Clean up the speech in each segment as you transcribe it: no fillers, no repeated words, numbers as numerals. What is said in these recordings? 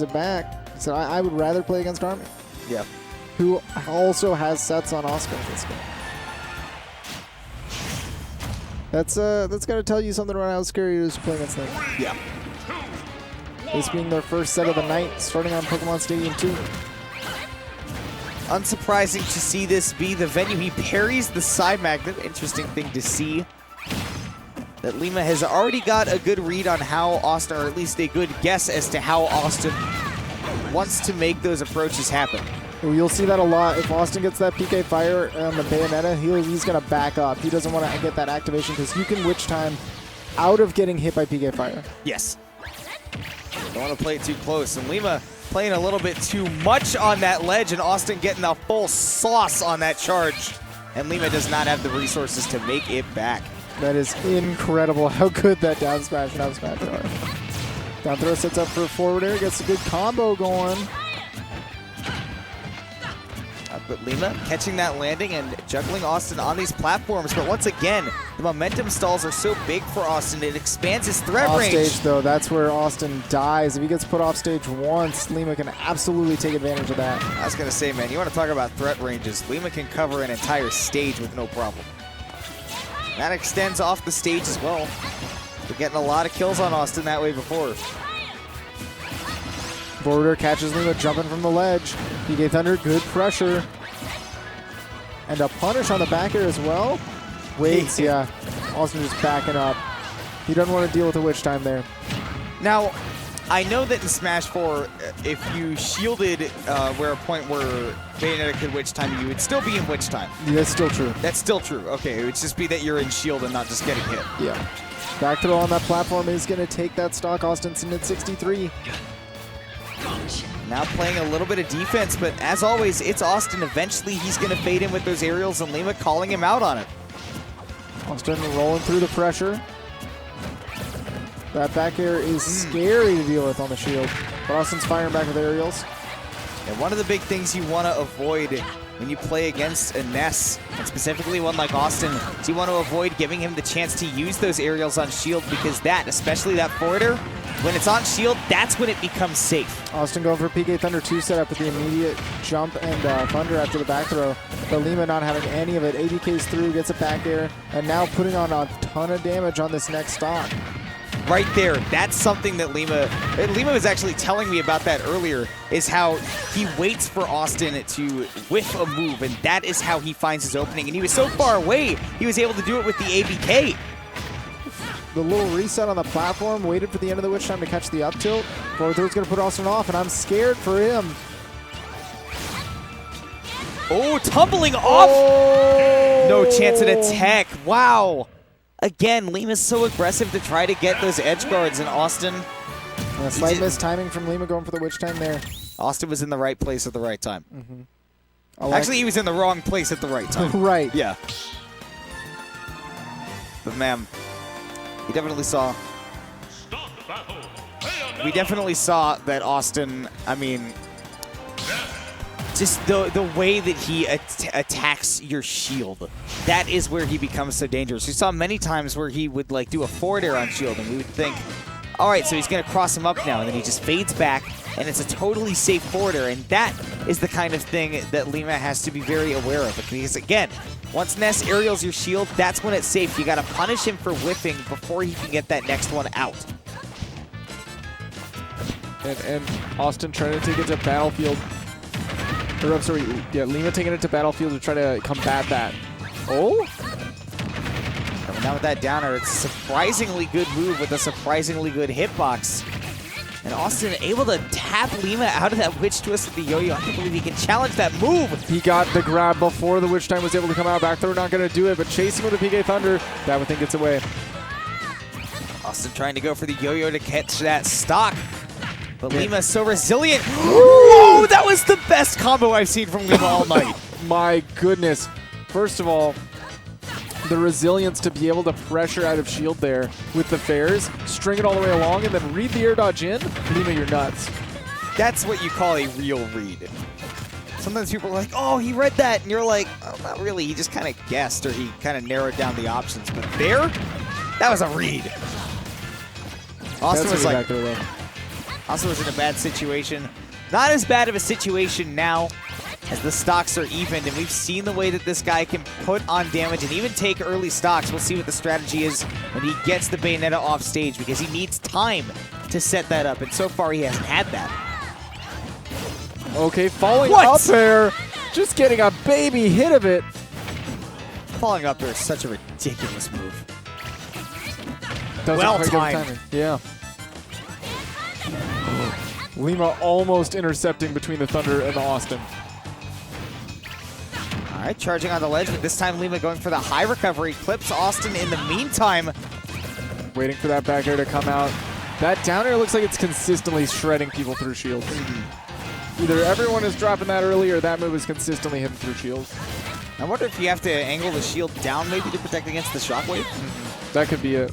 it back. He said, I would rather play against Army. Yeah. Who also has sets on Oscar this game. That's got to tell you something about how scary it is to play against them. Yeah. This being their first set of the night, starting on Pokemon Stadium 2. Unsurprising to see this be the venue. He parries the side magnet. Interesting thing to see. That Lima has already got a good read on how Awestin, or at least a good guess as to how Awestin wants to make those approaches happen. You'll see that a lot. If Awestin gets that PK Fire on the Bayonetta, he's going to back up. He doesn't want to get that activation because you can witch time out of getting hit by PK Fire. Yes. Don't want to play it too close. And Lima playing a little bit too much on that ledge, and Awestin getting the full sauce on that charge. And Lima does not have the resources to make it back. That is incredible how good that down smash and up smash are. Down throw sets up for a forward air, gets a good combo going. But Lima catching that landing and juggling Awestin on these platforms. But once again, the momentum stalls are so big for Awestin, it expands his threat range. Off stage, though, that's where Awestin dies. If he gets put off stage once, Lima can absolutely take advantage of that. I was going to say, man, you want to talk about threat ranges. Lima can cover an entire stage with no problem. That extends off the stage as well. We're getting a lot of kills on Awestin that way before. Border catches Lima jumping from the ledge. PK Thunder, good pressure. And a punish on the back air as well. Waits, yeah. Awestin just backing up. He doesn't want to deal with the witch time there. Now, I know that in Smash 4, if you shielded where a point where Bayonetta could witch time, you would still be in witch time. Yeah, that's still true. That's still true. Okay, it would just be that you're in shield and not just getting hit. Yeah. Back throw on that platform is going to take that stock. Austin's in at 63. Now playing a little bit of defense, but as always, it's Awestin. Eventually, he's going to fade in with those aerials, and Lima calling him out on it. Austin rolling through the pressure. That back air is scary to deal with on the shield, but Austin's firing back with aerials. And one of the big things you want to avoid when you play against a Ness, and specifically one like Awestin, is you want to avoid giving him the chance to use those aerials on shield, because that, especially that forwarder, when it's on shield, that's when it becomes safe. Austin going for PK Thunder 2 setup with the immediate jump and thunder after the back throw. But Lima not having any of it. ABK's through, gets a back air, and now putting on a ton of damage on this next stock. Right there, that's something that Lima was actually telling me about that earlier, is how he waits for Awestin to whiff a move, and that is how he finds his opening. And he was so far away, he was able to do it with the ABK. The little reset on the platform, waited for the end of the witch time to catch the up tilt. Forward throw's going to put Awestin off, and I'm scared for him. Oh, tumbling off! Oh. No chance at a tech. Wow. Again, Lima's so aggressive to try to get those edge guards, and Awestin... A slight mistiming from Lima going for the witch time there. Awestin was in the right place at the right time. Actually, he was in the wrong place at the right time. Right. Yeah. But, man, we definitely saw that Awestin, I mean, just the way that he attacks your shield, that is where he becomes so dangerous. We saw many times where he would like do a forward air on shield, and we would think, all right, so he's going to cross him up now, and then he just fades back, and it's a totally safe forward air, and that is the kind of thing that Lima has to be very aware of. Because again, once Ness aerials your shield, that's when it's safe. You got to punish him for whiffing before he can get that next one out. And Awestin trying to take it to battlefield. Or, I'm sorry, yeah, Lima taking it to battlefield to try to combat that. Oh? Coming down with that downer. It's a surprisingly good move with a surprisingly good hitbox. And Awestin able to tap Lima out of that witch twist with the yo-yo. I can't believe he can challenge that move. He got the grab before the witch time was able to come out. Back throw not going to do it, but chasing with the PK Thunder, that one thing gets away. Awestin trying to go for the yo-yo to catch that stock. But Lima's so resilient. Whoa, that was the best combo I've seen from Lima all night. My goodness. First of all, the resilience to be able to pressure out of shield there with the fairs, string it all the way along, and then read the air dodge in. Lima, you're nuts. That's what you call a real read. Sometimes people are like, oh, he read that, and you're like, oh, not really. He just kind of guessed, or he kind of narrowed down the options. But there, that was a read. Awestin was like, Also was in a bad situation. Not as bad of a situation now as the stocks are evened, and we've seen the way that this guy can put on damage and even take early stocks. We'll see what the strategy is when he gets the Bayonetta off stage, because he needs time to set that up, and so far he hasn't had that. Okay, falling up there, just getting a baby hit of it. Falling up there is such a ridiculous move. Well timed. Yeah. Lima almost intercepting between the Thunder and the Awestin. All right, charging on the ledge, but this time Lima going for the high recovery. Clips Awestin in the meantime. Waiting for that back air to come out. That down air looks like it's consistently shredding people through shields. Either everyone is dropping that early or that move is consistently hitting through shields. I wonder if you have to angle the shield down maybe to protect against the Shockwave. That could be it.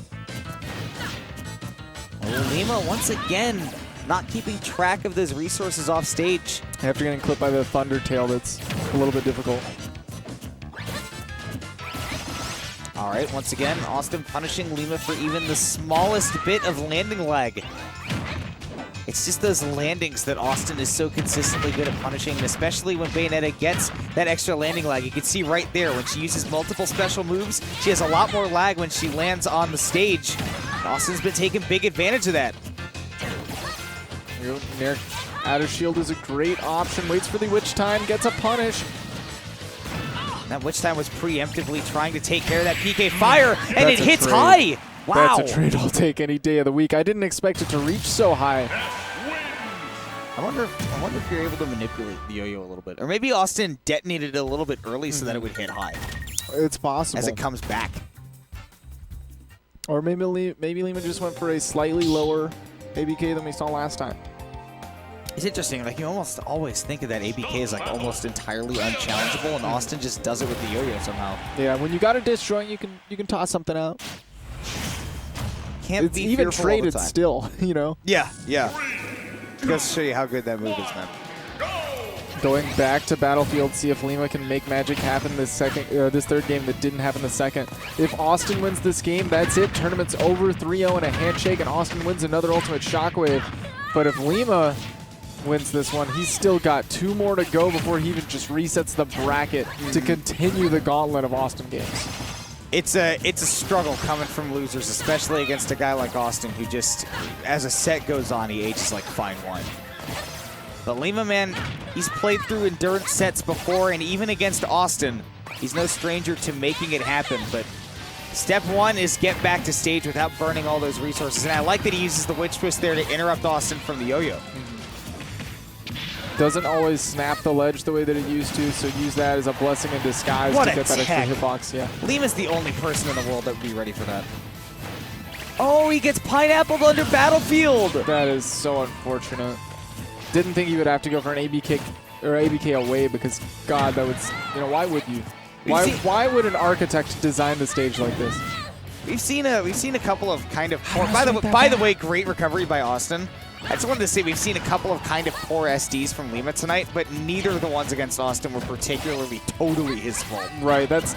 Lima once again not keeping track of those resources off stage. After getting clipped by the Thunder tail, that's a little bit difficult. All right, once again, Awestin punishing Lima for even the smallest bit of landing lag. It's just those landings that Awestin is so consistently good at punishing, and especially when Bayonetta gets that extra landing lag. You can see right there when she uses multiple special moves, she has a lot more lag when she lands on the stage. Austin's been taking big advantage of that. Nair out of shield is a great option. Waits for the Witch Time, gets a punish. That Witch Time was preemptively trying to take care of that PK fire, and it hits high. Wow. That's a trade I'll take any day of the week. I didn't expect it to reach so high. I wonder if you're able to manipulate the yo-yo a little bit. Or maybe Awestin detonated it a little bit early so that it would hit high. It's possible. As it comes back. Or maybe Lima just went for a slightly lower ABK than we saw last time. It's interesting, like you almost always think of that ABK as like almost entirely unchallengeable, and Awestin just does it with the yo-yo somehow. Yeah, when you got a disjoint, you can toss something out. Can't it's be even fearful all the traded time. still, you know? Yeah, yeah. Goes to show you how good that move is, man. Going back to Battlefield, see if Lima can make magic happen this third game that didn't happen the second. If Awestin wins this game, that's it. Tournament's over, 3-0 and a handshake, and Awestin wins another ultimate Shockwave. But if Lima wins this one, he's still got 2 more to go before he even just resets the bracket to continue the gauntlet of Awestin games. It's a struggle coming from losers, especially against a guy like Awestin, who just, as a set goes on, he ages like fine wine. But Lima, man, he's played through endurance sets before, and even against Awestin, he's no stranger to making it happen. But step one is get back to stage without burning all those resources. And I like that he uses the Witch Twist there to interrupt Awestin from the yo-yo. Doesn't always snap the ledge the way that it used to, so use that as a blessing in disguise to get that extra hitbox. Yeah. Lima's the only person in the world that would be ready for that. Oh, he gets pineappled under Battlefield! That is so unfortunate. Didn't think he would have to go for an AB kick or ABK away because, God, that would, you know, why would you? Why would an architect design the stage like this? We've seen a couple of kind of poor, by the way, great recovery by Awestin. I just wanted to say we've seen a couple of kind of poor SDs from Lima tonight, but neither of the ones against Awestin were particularly totally his fault. Right, that's,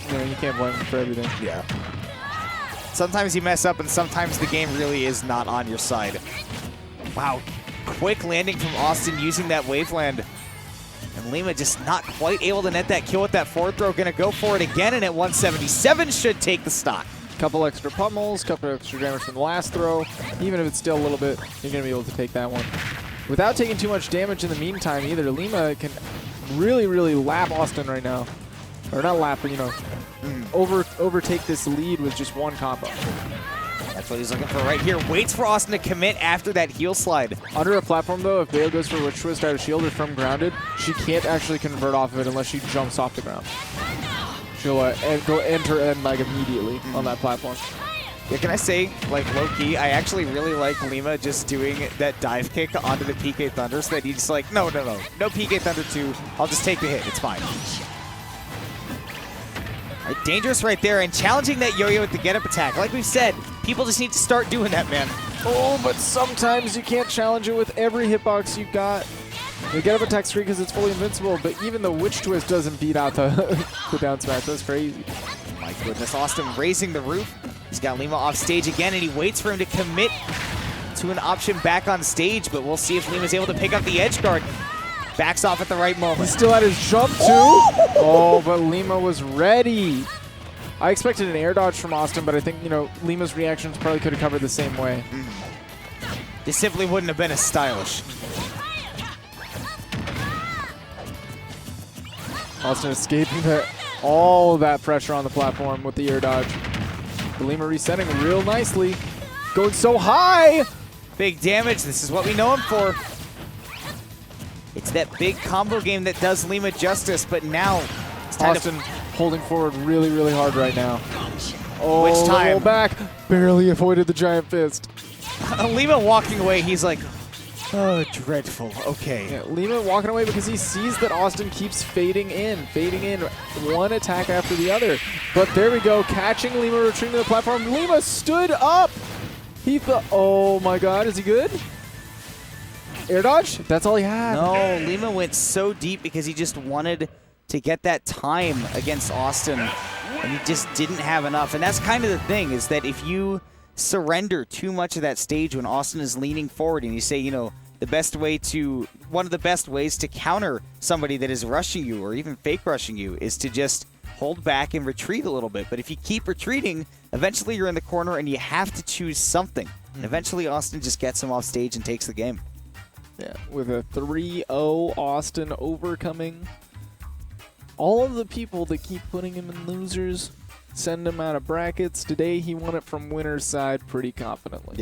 you know, you can't blame him for everything. Yeah. Sometimes you mess up and sometimes the game really is not on your side. Wow. Quick landing from Awestin using that waveland. And Lima just not quite able to net that kill with that forward throw. Gonna go for it again, and at 177 should take the stock. Couple extra pummels, couple extra damage from the last throw. Even if it's still a little bit, you're gonna be able to take that one. Without taking too much damage in the meantime either, Lima can really, really lap Awestin right now. Or not lap, but you know, overtake this lead with just one combo. That's what he's looking for right here. Waits for Awestin to commit after that heel slide. Under a platform, though, if Bayo goes for a Witch Twist out of shield or from grounded, she can't actually convert off of it unless she jumps off the ground. She'll go enter end like immediately on that platform. Yeah, can I say, like, low-key, I actually really like Lima just doing that dive kick onto the PK Thunder so that he's just like, no PK Thunder 2, I'll just take the hit, it's fine. Right, dangerous right there, and challenging that yo-yo with the get-up attack. Like we've said, people just need to start doing that, man. Oh, but sometimes you can't challenge it with every hitbox you got. The get-up attack's free because it's fully invincible, but even the Witch Twist doesn't beat out the, the down smash. That's crazy. My goodness, Awestin raising the roof. He's got Lima off stage again, and he waits for him to commit to an option back on stage, but we'll see if Lima's able to pick up the edge guard. Backs off at the right moment. He still had his jump too. Oh, but Lima was ready. I expected an air dodge from Awestin, but I think, you know, Lima's reactions probably could have covered the same way. This simply wouldn't have been as stylish. Awestin escaping all of that pressure on the platform with the air dodge. But Lima resetting real nicely. Going so high. Big damage. This is what we know him for. It's that big combo game that does Lima justice, but now it's time Awestin holding forward really, really hard right now. Oh, Which time? roll back. Barely avoided the giant fist. Lima walking away, he's like, oh, dreadful. Okay. Yeah, Lima walking away because he sees that Awestin keeps fading in, one attack after the other. But there we go, catching Lima retreating to the platform. Lima stood up. He thought, oh my God, is he good? Air dodge? That's all he had. No, Lima went so deep because he just wanted to get that time against Awestin, and he just didn't have enough. And that's kind of the thing, is that if you surrender too much of that stage when Awestin is leaning forward and you say, you know, one of the best ways to counter somebody that is rushing you or even fake rushing you is to just hold back and retreat a little bit. But if you keep retreating, eventually you're in the corner and you have to choose something. And eventually Awestin just gets him off stage and takes the game. Yeah, with a 3-0 Awestin overcoming all of the people that keep putting him in losers, send him out of brackets. Today he won it from winner's side pretty confidently.